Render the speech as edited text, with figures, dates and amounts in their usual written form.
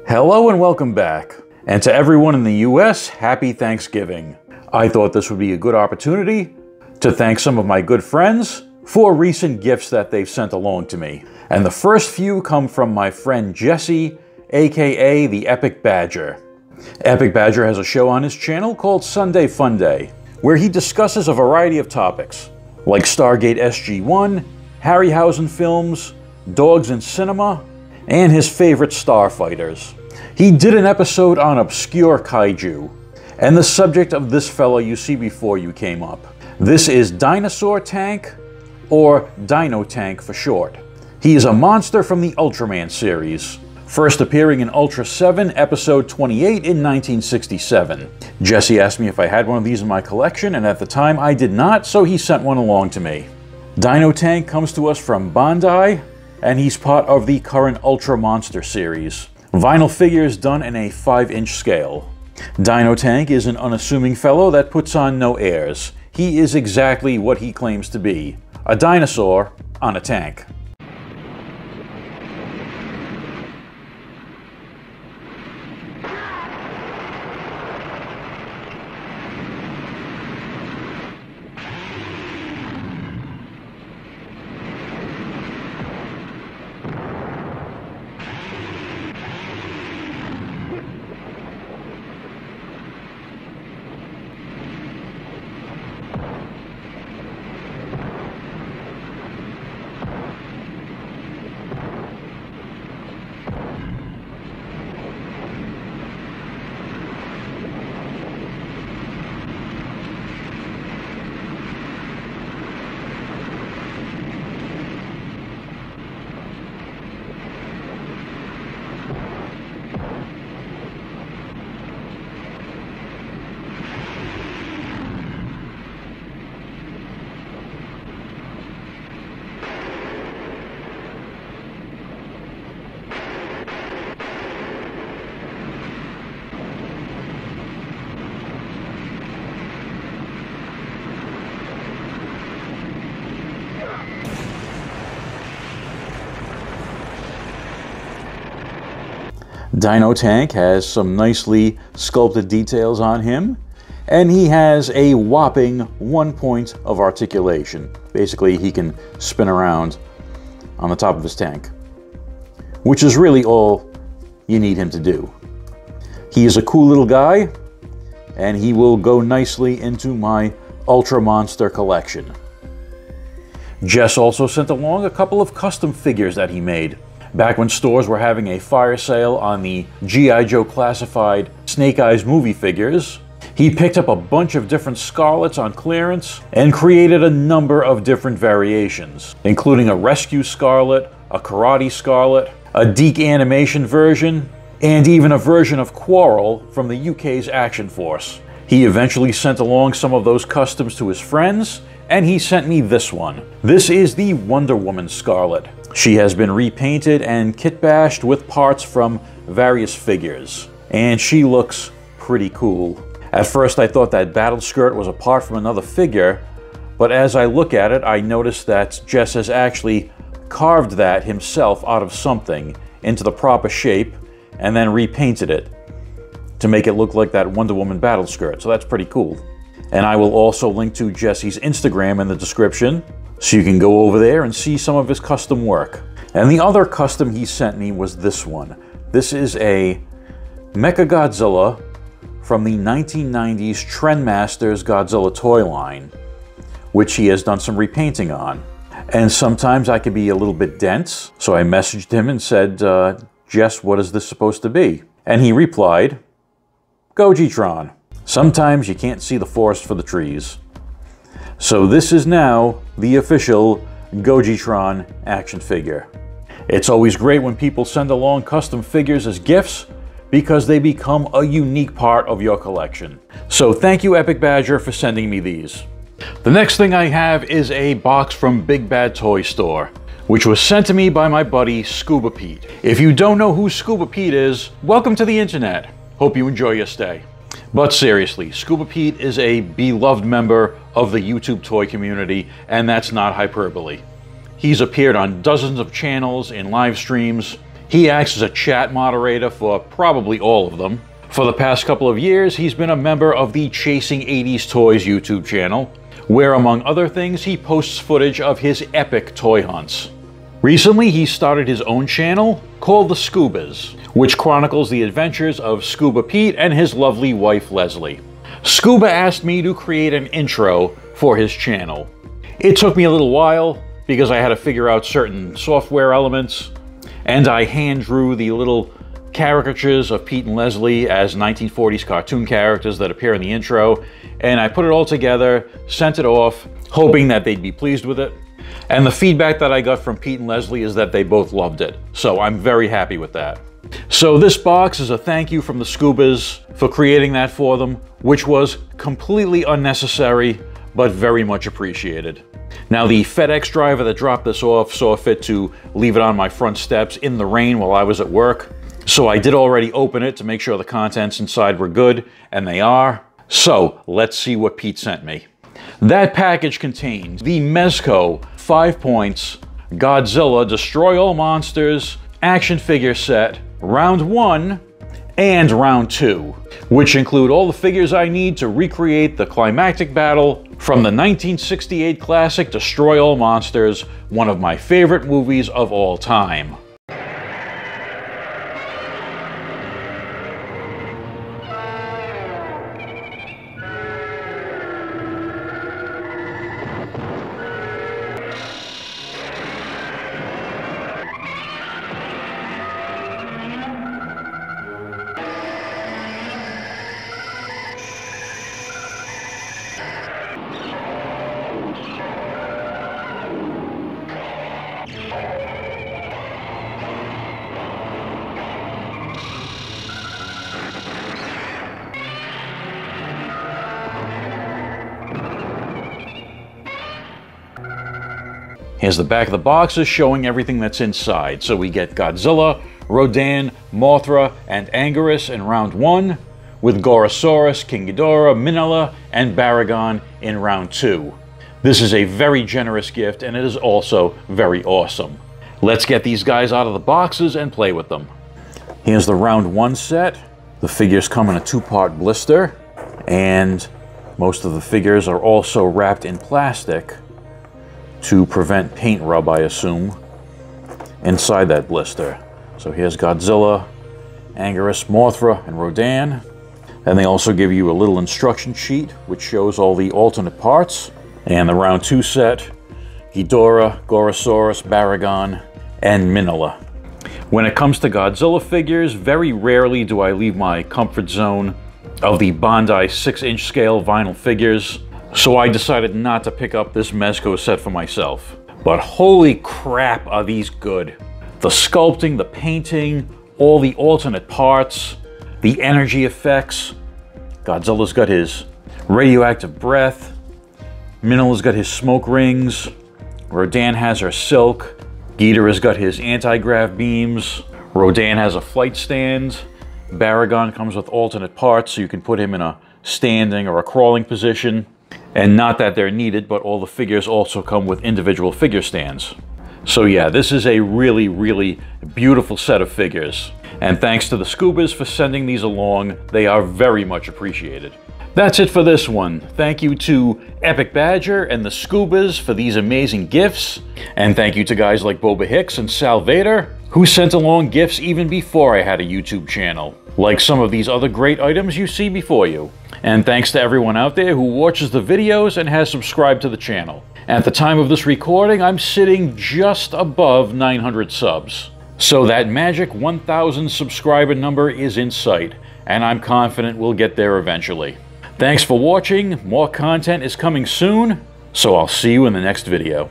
Hello and welcome back. And to everyone in the US, happy Thanksgiving. I thought this would be a good opportunity to thank some of my good friends for recent gifts that they've sent along to me. And the first few come from my friend Jesse, aka the Epic Badger. Epic Badger has a show on his channel called Sunday Fun Day, where he discusses a variety of topics, like Stargate SG-1, Harryhausen films, dogs in cinema, and his favorite starfighters. He did an episode on obscure kaiju, and the subject of this fellow you see before you came up. This is Dinosaur Tank, or Dino Tank for short. He is a monster from the Ultraman series, first appearing in Ultra 7, episode 28 in 1967. Jesse asked me if I had one of these in my collection, and at the time I did not, so he sent one along to me. Dino Tank comes to us from Bandai, and he's part of the current Ultra Monster series. Vinyl figures done in a 5-inch scale. Dino Tank is an unassuming fellow that puts on no airs. He is exactly what he claims to be, a dinosaur on a tank. Dino Tank has some nicely sculpted details on him, and he has a whopping 1 point of articulation. Basically, he can spin around on the top of his tank, which is really all you need him to do. He is a cool little guy, and he will go nicely into my Ultra Monster collection. Jess also sent along a couple of custom figures that he made. Back when stores were having a fire sale on the G.I. Joe Classified Snake Eyes movie figures, he picked up a bunch of different Scarlets on clearance and created a number of different variations, including a Rescue Scarlet, a Karate Scarlet, a Deke animation version, and even a version of Quarrel from the UK's Action Force. He eventually sent along some of those customs to his friends, and he sent me this one. This is the Wonder Woman Scarlet. She has been repainted and kit-bashed with parts from various figures, and she looks pretty cool. At first I thought that battle skirt was a part from another figure, but as I look at it I noticed that Jess has actually carved that himself out of something into the proper shape and then repainted it to make it look like that Wonder Woman battle skirt, so that's pretty cool. And I will also link to Jesse's Instagram in the description, so you can go over there and see some of his custom work. And the other custom he sent me was this one. This is a Mechagodzilla from the 1990s Trendmasters Godzilla toy line, which he has done some repainting on. And sometimes I can be a little bit dense, so I messaged him and said, Jess, what is this supposed to be? And he replied, Gogitron. Sometimes you can't see the forest for the trees. So this is now the official Gogitron action figure. It's always great when people send along custom figures as gifts because they become a unique part of your collection. So thank you, Epic Badger, for sending me these. The next thing I have is a box from Big Bad Toy Store, which was sent to me by my buddy Scuba Pete. If you don't know who Scuba Pete is, welcome to the internet. Hope you enjoy your stay. But seriously, Scuba Pete is a beloved member of the YouTube toy community, and that's not hyperbole. He's appeared on dozens of channels in live streams. He acts as a chat moderator for probably all of them. For the past couple of years, he's been a member of the Chasing 80s Toys YouTube channel, where among other things, he posts footage of his epic toy hunts. Recently, he started his own channel called The Scubas, which chronicles the adventures of Scuba Pete and his lovely wife Leslie. Scuba asked me to create an intro for his channel. It took me a little while because I had to figure out certain software elements, and I hand drew the little caricatures of Pete and Leslie as 1940s cartoon characters that appear in the intro, and I put it all together, sent it off, hoping that they'd be pleased with it. And the feedback that I got from Pete and Leslie is that they both loved it, so I'm very happy with that. So this box is a thank you from the Scubas for creating that for them, which was completely unnecessary, but very much appreciated. Now, the FedEx driver that dropped this off saw fit to leave it on my front steps in the rain while I was at work. So I did already open it to make sure the contents inside were good, and they are. So let's see what Pete sent me. That package contains the Mezco 5 Points Godzilla Destroy All Monsters action figure set, round 1 and round 2, which include all the figures I need to recreate the climactic battle from the 1968 classic Destroy All Monsters, one of my favorite movies of all time. Here's the back of the boxes showing everything that's inside. So we get Godzilla, Rodan, Mothra, and Anguirus in round 1, with Gorosaurus, King Ghidorah, Minilla, and Baragon in round 2. This is a very generous gift, and it is also very awesome. Let's get these guys out of the boxes and play with them. Here's the round 1 set. The figures come in a 2-part blister, and most of the figures are also wrapped in plastic to prevent paint rub, I assume, inside that blister. So here's Godzilla, Anguirus, Mothra, and Rodan. And they also give you a little instruction sheet which shows all the alternate parts. And the round 2 set, Ghidorah, Gorosaurus, Baragon, and Minilla. When it comes to Godzilla figures, very rarely do I leave my comfort zone of the Bandai 6-inch scale vinyl figures, so I decided not to pick up this Mezco set for myself. But holy crap, are these good. The sculpting, the painting, all the alternate parts, the energy effects. Godzilla's got his radioactive breath. Minilla's got his smoke rings. Rodan has her silk. Ghidorah's got his anti-grav beams. Rodan has a flight stand. Baragon comes with alternate parts, so you can put him in a standing or a crawling position. And not that they're needed, but all the figures also come with individual figure stands. So yeah, this is a really, really beautiful set of figures. And thanks to the Scubas for sending these along. They are very much appreciated. That's it for this one. Thank you to Epic Badger and the Scubas for these amazing gifts. And thank you to guys like Boba Hicks and Sal Vader, who sent along gifts even before I had a YouTube channel, like some of these other great items you see before you. And thanks to everyone out there who watches the videos and has subscribed to the channel. At the time of this recording, I'm sitting just above 900 subs. So that magic 1,000 subscriber number is in sight, and I'm confident we'll get there eventually. Thanks for watching. More content is coming soon, so I'll see you in the next video.